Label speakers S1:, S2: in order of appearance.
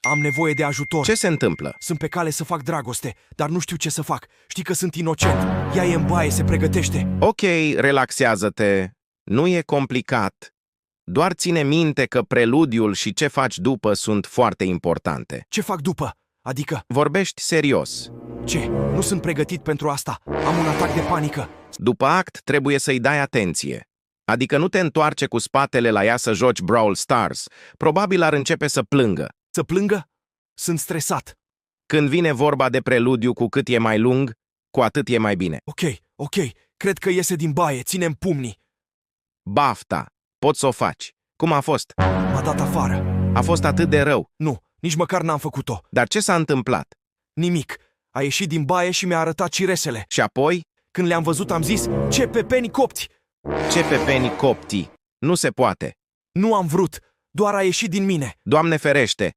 S1: Am nevoie de ajutor.
S2: Ce se întâmplă?
S1: Sunt pe cale să fac dragoste, dar nu știu ce să fac. Știi că sunt inocent. Ea e în baie, se pregătește.
S2: Ok, relaxează-te. Nu e complicat. Doar ține minte că preludiul și ce faci după sunt foarte importante.
S1: Ce fac după? Adică,
S2: Vorbești serios.
S1: ce? Nu sunt pregătit pentru asta. Am un atac de panică.
S2: După act, trebuie să-i dai atenție. Adică nu te întoarce cu spatele la ea să joci Brawl Stars. Probabil ar începe să plângă.
S1: Să plângă? Sunt stresat.
S2: Când vine vorba de preludiu, cu cât e mai lung, cu atât e mai bine.
S1: Ok. Cred că iese din baie. Ținem pumnii.
S2: Bafta! Poți să o faci. Cum a fost?
S1: M-a dat afară.
S2: A fost atât de rău.
S1: Nu, nici măcar n-am făcut-o.
S2: Dar ce s-a întâmplat?
S1: Nimic. A ieșit din baie și mi-a arătat ciresele.
S2: Și apoi?
S1: Când le-am văzut am zis, ce pepeni copți!
S2: Ce pepeni coptii? Nu se poate.
S1: Nu am vrut, doar a ieșit din mine.
S2: Doamne ferește!